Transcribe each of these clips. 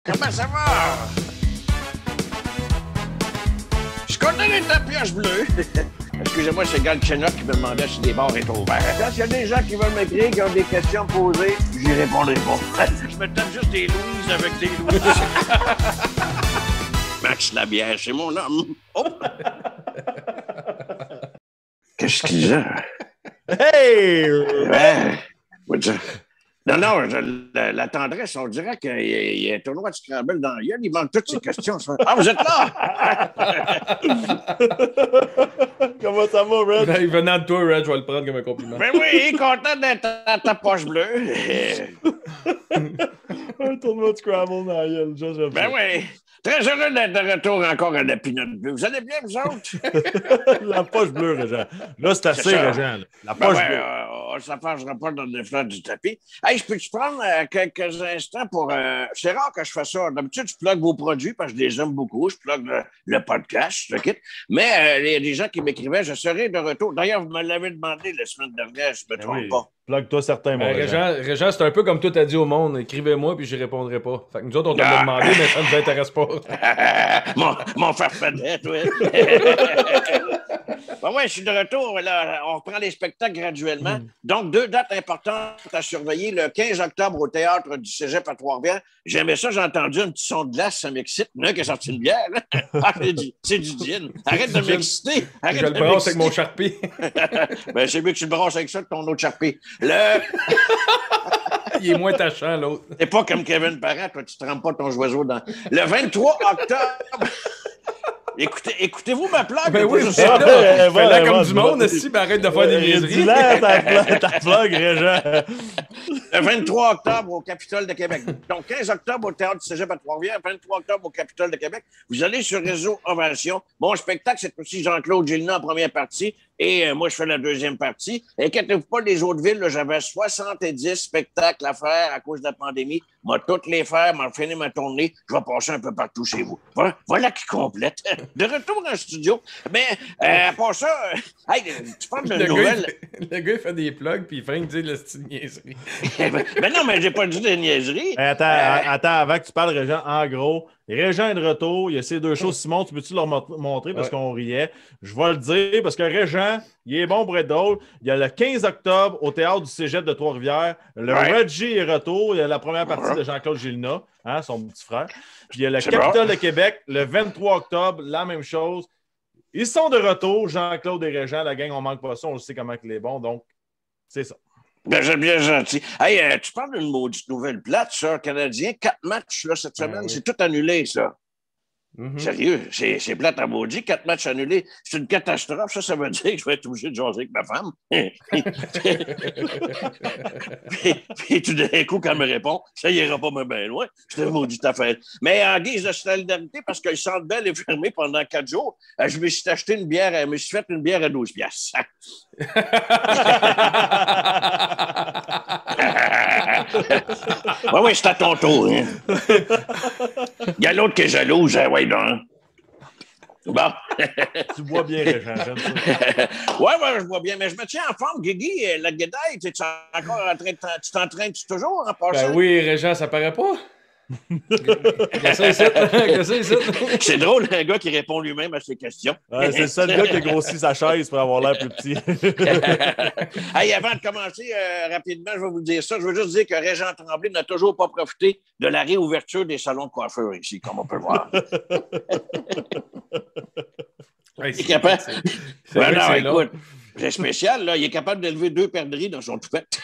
Comment ça va? Je suis content d'être à pioche bleue. Excusez-moi, c'est Gal Chenot qui me demandait si les bars étaient ouverts. Quand il y a des gens qui veulent m'écrire, qui ont des questions posées, j'y répondrai pas. Je me tape juste des Louises avec des Louises. Max Labière, c'est mon homme. Oh! Qu'est-ce qu'il a? Hey! Ouais. Non, la tendresse, on dirait qu'il y a un tournoi de Scrabble dans la gueule. Il manque toutes ces questions. Ah, vous êtes là! Comment ça va, Red? Ben, venant de toi, Red, je vais le prendre comme un compliment. Ben oui, content d'être à ta poche bleue. Un tournoi de Scrabble dans la gueule. Ben oui. Très heureux d'être de retour encore à la pinotte bleue. Vous allez bien, vous autres? La poche bleue, Régent. Là, c'est assez, ça. Régent. La Ben poche ouais, bleue. on ne s'affacera pas dans les fleurs du tapis. Hey, je peux-tu prendre quelques instants pour... c'est rare que je fasse ça. D'habitude, je plug vos produits parce que je les aime beaucoup. Je plug le podcast, je te quitte. Mais il y a des gens qui m'écrivaient, je serai de retour. D'ailleurs, vous me l'avez demandé la semaine dernière, je ne me trompe pas. Plug-toi certains, mon Régent, c'est un peu comme toi t'as dit au monde, écrivez-moi puis j'y répondrai pas. Fait que nous autres, on t'a demandé, mais ça ne nous intéresse pas. mon farfadet, oui. Ben ouais, je suis de retour. Là, on reprend les spectacles graduellement. Donc, 2 dates importantes à surveiller. Le 15 octobre au théâtre du Cégep à Trois-Rivières. J'aimais ça, j'ai entendu un petit son de glace, ça m'excite. Il y en a un qui a sorti une bière. Là. Ah, c'est du gin. Arrête de m'exciter. Je le brasse avec mon Sharpie. Ben, c'est mieux que tu le brasses avec ça que ton autre Sharpie. Il est moins tachant, l'autre. T'es pas comme Kevin Parent, toi, tu ne trempes pas ton joiseau dans... Le 23 octobre... Écoutez-vous ma plaque? Ben oui, c'est ça. Fais-la comme du monde, si, ben arrête de faire des niaiseries. Dis-la, ta plug, Régent. Le 23 octobre au Capitole de Québec. Donc, 15 octobre au Théâtre du Cégep à Trois-Rivières, 23 octobre au Capitole de Québec. Vous allez sur Réseau Ovation. Mon spectacle, c'est aussi Jean-Claude Gélina en première partie et moi, je fais la deuxième partie. Inquiétez-vous pas, les autres villes, j'avais 70 spectacles à faire à cause de la pandémie. Moi, toutes les faire, m'en finir ma tournée. Je vais passer un peu partout chez vous. Voilà qui complète. De retour en studio. Mais, à part ça, hey, tu parles de nouvelles. Le gars, il fait des plugs puis il fait dire le style niaiserie. Ben non, mais j'ai pas dit de niaiserie. Attends, avant que tu parles, Régent, en gros, Régent est de retour. Il y a ces deux choses. Simon, tu peux-tu leur montrer parce qu'on riait? Je vais le dire parce que Régent, il est bon pour être drôle. Il y a le 15 octobre au Théâtre du Cégep de Trois-Rivières. Le Reggie est retour. Il y a la première partie de Jean-Claude Gélina, hein, son petit frère. Puis il y a le Capitole de Québec, le 23 octobre, la même chose. Ils sont de retour, Jean-Claude et Régent. La gang, on manque pas ça. On sait comment il est bon. Donc, c'est ça. Ben, j'ai bien gentil. Hey, tu parles d'une maudite nouvelle plate, ça, Canadien. 4 matchs là, cette semaine. C'est tout annulé, ça. Sérieux, c'est plate à maudit. 4 matchs annulés. C'est une catastrophe. Ça veut dire que je vais être obligé de jaser avec ma femme. puis tout d'un coup, quand elle me répond, ça ira pas bien loin. C'est une maudite affaire. Mais en guise de solidarité, parce que le Centre Bell est fermé pendant 4 jours, je me suis acheté une bière, je me suis fait une bière à 12 piastres. Oui, c'est à ton tour. Hein. Il y a l'autre qui est jalouse. Hein, ouais, non. Bon. Tu bois bien, Régent, j'aime ça. Ouais, je bois bien, mais je me tiens en forme, Guigui. La guédaille, tu es encore en train de... Tu t'entraînes toujours en passant? Ben oui, Régent, ça paraît pas. C'est drôle, un gars qui répond lui-même à ses questions. Ouais, c'est le seul gars qui a grossi sa chaise pour avoir l'air plus petit. Hey, avant de commencer rapidement, je vais vous dire ça. Je veux juste dire que Régent Tremblay n'a toujours pas profité de la réouverture des salons de coiffeur ici, comme on peut voir. Il est capable. Non, écoute, c'est spécial, là. Il est capable d'élever 2 perdrix dans son toupette.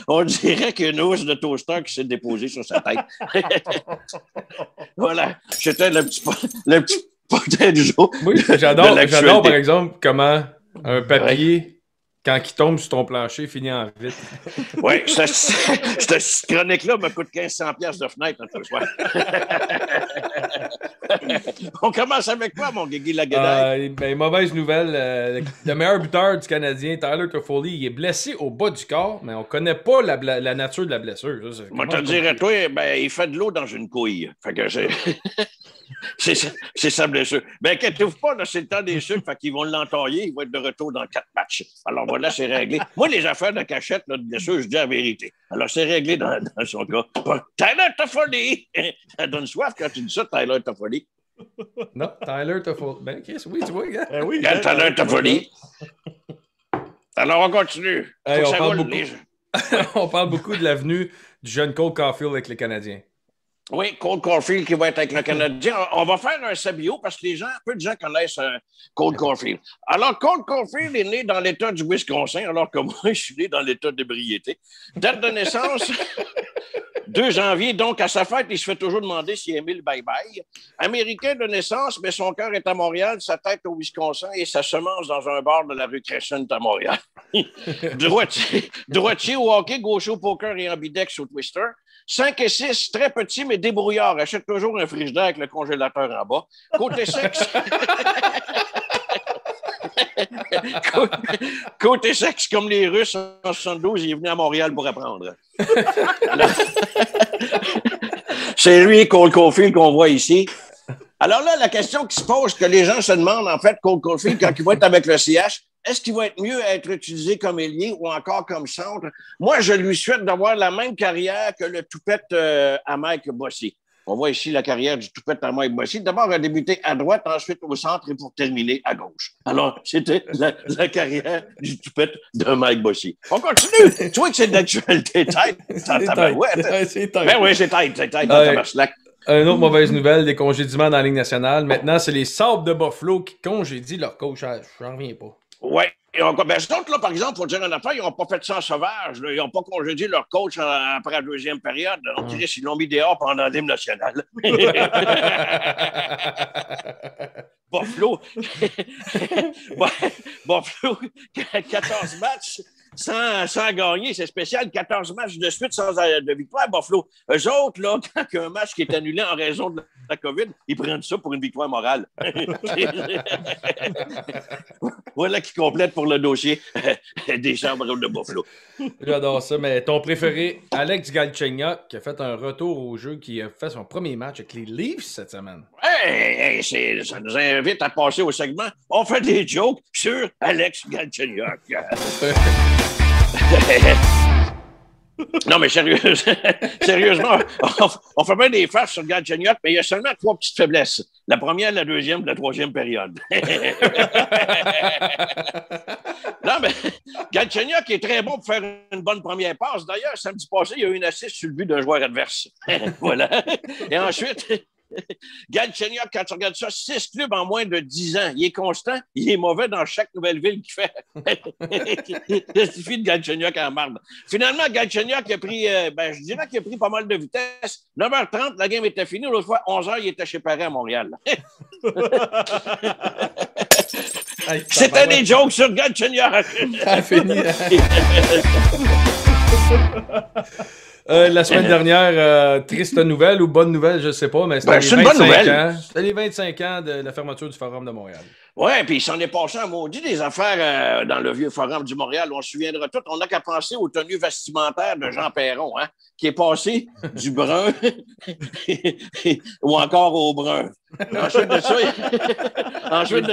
On dirait qu'il y a une housse de toaster qui s'est déposée sur sa tête. Voilà. C'était le petit potin du jour. Oui, j'adore par exemple comment un papier, quand il tombe sur ton plancher, finit en vite. Oui, cette chronique-là me coûte 1500$ de fenêtre ce soir. On commence avec quoi, mon Guigui Laguedaille? Mauvaise nouvelle. Le meilleur buteur du Canadien, Tyler Toffoli, il est blessé au bas du corps, mais on ne connaît pas la nature de la blessure. Moi, te dirais, toi, il fait de l'eau dans une couille. Fait que c'est... C'est sa blessure. Ben, inquiétez-vous pas, là, c'est le temps des sucres, fait qu'ils vont l'entailler, il va être de retour dans 4 matchs. Alors voilà, c'est réglé. Moi, les affaires de cachette, là, de blessure, je dis la vérité. Alors, c'est réglé dans son cas. Tyler Toffoli! Ça donne soif quand tu dis ça, Tyler Toffoli. Non, Tyler Toffoli. Ben, Chris, oui, tu vois, gars. Oui, Tyler Toffoli. Alors, on continue. Hey, on parle beaucoup de l'avenue du jeune Cole Caulfield avec les Canadiens. Oui, Cole Caulfield qui va être avec le Canadien. On va faire un sabio parce que peu de gens connaissent Cole Caulfield. Alors, Cole Caulfield est né dans l'État du Wisconsin, alors que moi, je suis né dans l'État d'ébriété. Date de naissance, 2 janvier. Donc, à sa fête, il se fait toujours demander s'il aimait le bye-bye. Américain de naissance, mais son cœur est à Montréal, sa tête au Wisconsin et sa semence dans un bar de la rue Crescent à Montréal. Droitier au hockey, gaucher au poker et ambidex au Twister. 5 et 6, très petit, mais débrouillard. Achète toujours un frigidaire avec le congélateur en bas. Côté sexe... Côté sexe, comme les Russes en 72, il est venu à Montréal pour apprendre. C'est lui, Cole Caulfield, qu'on voit ici. Alors là, la question qui se pose, que les gens se demandent, en fait, Cole Caulfield, quand il va être avec le CH, est-ce qu'il va être mieux à être utilisé comme ailier ou encore comme centre? Moi, je lui souhaite d'avoir la même carrière que le toupette à Mike Bossy. On voit ici la carrière du toupette à Mike Bossy. D'abord, il a débuté à droite, ensuite au centre et pour terminer à gauche. Alors, c'était la carrière du toupette de Mike Bossy. On continue. Tu vois que c'est de l'actualité tête. C'est tête. Ben oui, c'est tête. Une autre mauvaise nouvelle, des congédiements dans la Ligue nationale. Maintenant, c'est les Sabres de Buffalo qui congédient leur coach. J'en reviens pas. Oui. Ben, ces autres, là, par exemple, pour dire une affaire, ils n'ont pas fait ça en sauvage. Là. Ils n'ont pas congédié leur coach après la deuxième période. On dirait qu'ils l'ont mis dehors pendant l'hymne national. Buffalo. Buffalo, 14 matchs sans gagner. C'est spécial. 14 matchs de suite sans de victoire, Buffalo. Eux autres, là, quand il y a un match qui est annulé en raison de la COVID, ils prennent ça pour une victoire morale. Voilà qui complète pour le dossier des Chambres de Buffalo. J'adore ça, mais ton préféré, Alex Galchenyuk, qui a fait un retour au jeu, qui a fait son premier match avec les Leafs cette semaine. Hey, ça nous invite à passer au segment. On fait des jokes sur Alex Galchenyuk. Non, mais sérieusement, on fait bien des farces sur Galchenyuk, mais il y a seulement 3 petites faiblesses. La première, la deuxième, la troisième période. Non, mais Galchenyuk est très bon pour faire une bonne première passe. D'ailleurs, samedi passé, il y a eu une assist sur le but d'un joueur adverse. Voilà. Et ensuite... Galchenyuk, quand tu regardes ça, 6 clubs en moins de 10 ans. Il est constant, il est mauvais dans chaque nouvelle ville qu'il fait. Il suffit de Galchenyuk en marde. Finalement, Galchenyuk a pris, je dirais qu'il a pris pas mal de vitesse. 9h30, la game était finie. L'autre fois, 11h, il était chez Paris à Montréal. C'était des jokes sur Galchenyuk. Ça fini. La semaine dernière, triste nouvelle ou bonne nouvelle, je ne sais pas, mais c'était les 25 ans. C'était les 25 ans de la fermeture du Forum de Montréal. Oui, puis il s'en est passé un maudit des affaires dans le vieux Forum du Montréal. On se souviendra tout. On n'a qu'à penser aux tenues vestimentaires de Jean Perron, hein, qui est passé du brun ou encore au brun. Ensuite de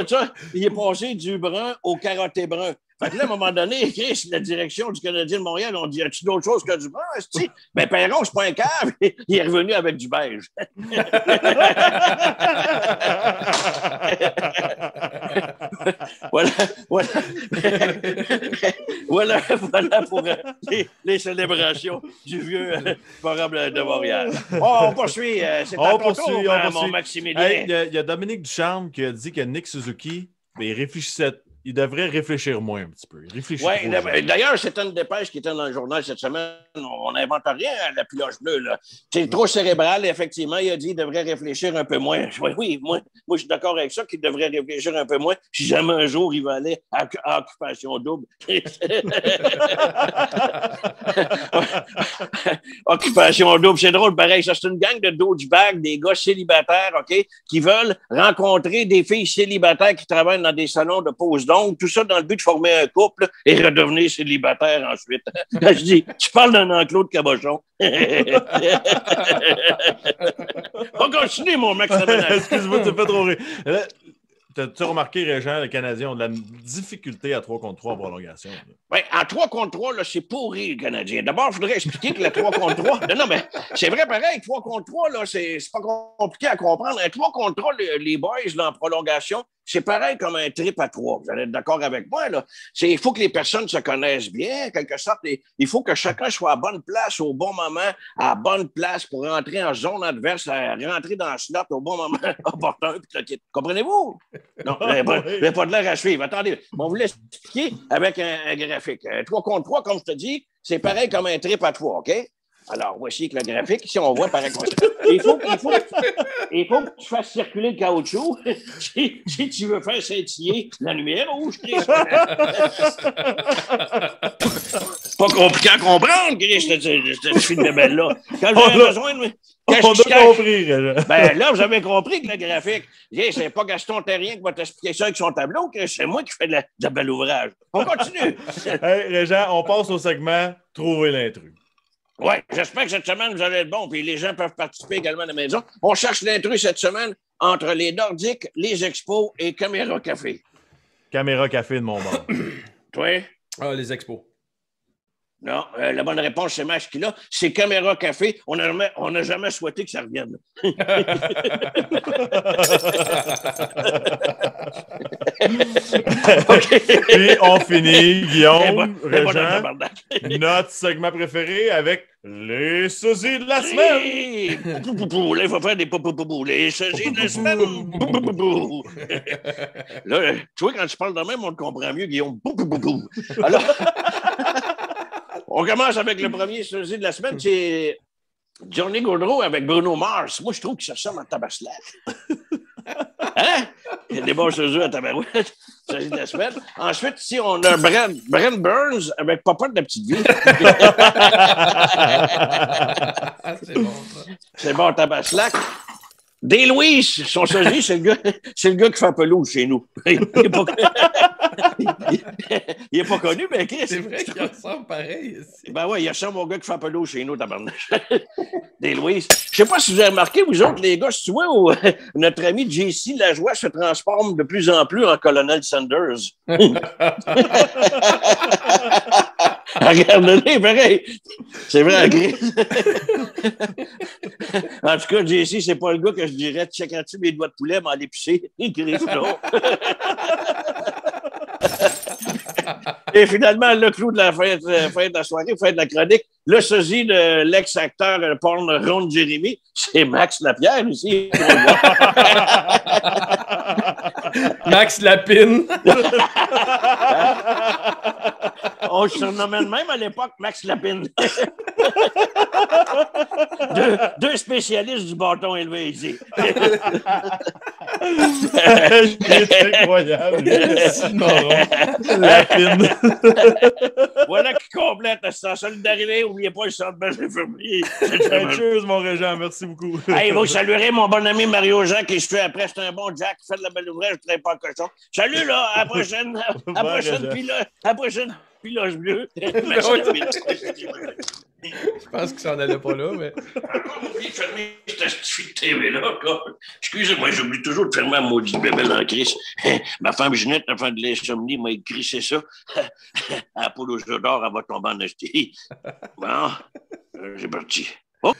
ça, il est passé du brun au carotté brun. Fait que là, à un moment donné, Chris, la direction du Canadien de Montréal, on dit, as-tu d'autres choses que du brun? Ben, Perron, c'est pas un cave. Il est revenu avec du beige. Voilà pour les célébrations du vieux Forum de Montréal. On poursuit. C'est à ton tour, mon Maximilien. Hey, il y a Dominique Ducharme qui a dit que Nick Suzuki, il devrait réfléchir moins un petit peu. Oui, d'ailleurs, c'était une dépêche qui était dans le journal cette semaine. On n'invente rien à la pioche bleue. Là. C'est trop cérébral, effectivement. Il a dit qu'il devrait réfléchir un peu moins. Oui, moi je suis d'accord avec ça, qu'il devrait réfléchir un peu moins. Si jamais un jour, il va aller à Occupation Double. Occupation Double, c'est drôle, pareil. Ça, c'est une gang de douchebags, des gars célibataires, OK, qui veulent rencontrer des filles célibataires qui travaillent dans des salons de pose d'ongles blonde, tout ça dans le but de former un couple et redevenir célibataire ensuite. Je dis, tu parles d'un enclos de cabochon. On continue, mon Max. Excuse-moi, tu me fais trop rire. T'as-tu remarqué, Régent, les Canadiens ont de la difficulté à 3 contre 3 en prolongation? Ben, en 3 contre 3, là, c'est pourri, le Canadien. D'abord, il faudrait expliquer que le 3 contre 3... Non, mais c'est vrai pareil, 3 contre 3, là, c'est pas compliqué à comprendre. Un 3 contre 3, les boys, là, en prolongation, c'est pareil comme un trip à 3. Vous allez être d'accord avec moi, là. Il faut que les personnes se connaissent bien, en quelque sorte. Il faut que chacun soit à bonne place au bon moment, à bonne place pour rentrer en zone adverse, rentrer dans le slot au bon moment opportun. Comprenez-vous? Non, vous n'avez pas de l'air à suivre. Attendez, on vous laisse expliquer avec un graphique. 3 contre 3, comme je te dis, c'est pareil comme un trip à 3, OK? Alors, voici le graphique. Ici, on voit pareil comme ça. Il faut que tu fasses circuler le caoutchouc si tu veux faire scintiller la lumière rouge. Pas compliqué à comprendre, Chris, cette fille de belle-là. Quand j'avais besoin de... On a compris. Ben là, vous avez compris que le graphique, c'est pas Gaston Terrien qui va t'expliquer ça avec son tableau, que c'est moi qui fais de bel ouvrage. On continue. Hey, Régent, on passe au segment « Trouver l'intrus ». Oui, j'espère que cette semaine, vous allez être bon, puis les gens peuvent participer également à la maison. On cherche l'intrus cette semaine entre les Nordiques, les Expos et Caméra Café. Caméra Café de mon bord. Toi? Ah, les Expos. Non, la bonne réponse, c'est Max qui l'a. C'est Caméra Café. On n'a jamais souhaité que ça revienne. Puis on finit, Guillaume, Régent, bon, notre segment préféré avec les sosies de la semaine. Là, il faut faire des pou-pou-pou-pou. Les sosies de la semaine. Là, tu vois, quand tu parles de même, on te comprend mieux, Guillaume. Alors... On commence avec le premier sosie de la semaine, c'est Johnny Gaudreau avec Bruno Mars. Moi, je trouve que ça ressemble à Tabaslac. Hein? Il y a des bons sosies à Tabarouette, sosie de la semaine. Ensuite, ici, on a Brent Burns avec Papa de la petite vie. C'est bon, ça. C'est bon, Tabaslac. Des Louis, son sosie, c'est le gars qui fait pelouse chez nous. Il n'est pas connu, mais qu'est-ce c'est vrai qu'il ressemble pareil. Ici. Ben ouais, il ressemble au gars qui fait pelouse chez nous, tabarnouche. Des Louis. Je sais pas si vous avez remarqué, vous autres, les gars, si tu vois, où notre ami JC Lajoie se transforme de plus en plus en Colonel Sanders. Regardez, pareil. C'est vrai, en tout cas, JC, c'est pas le gars que je dirais, checkant-tu mes doigts de poulet, m'en épicer. Et finalement, le clou de la fin de la soirée, fin de la chronique, le sosie de l'ex-acteur porn Ron Jeremy, c'est Max Lapierre ici. Max Lapine. On se surnommait de même à l'époque Max Lapine. deux spécialistes du bâton élevé ici. C'est incroyable. Lapine. Voilà qui complète la solidarité. N'oubliez pas le centre belge infirmier. Cheers, mon Régent. Merci beaucoup. Hey, vous saluerez mon bon ami Mario Jean qui se fait après. C'est un bon Jack qui fait de la belle ouvrage. Je ne pas cochon. Salut, là. À la prochaine. À la prochaine piloche bleue. Je pense qu'il s'en allait pas là, mais. J'ai oublié de fermer cette fille de TV-là. Excusez-moi, j'oublie toujours de fermer ma maudite bébelle en crise. Ma femme Ginette, la femme de l'insomnie, m'a écrit ça. À Polo d'or, elle va tomber en esti. Bon, j'ai parti. Oh!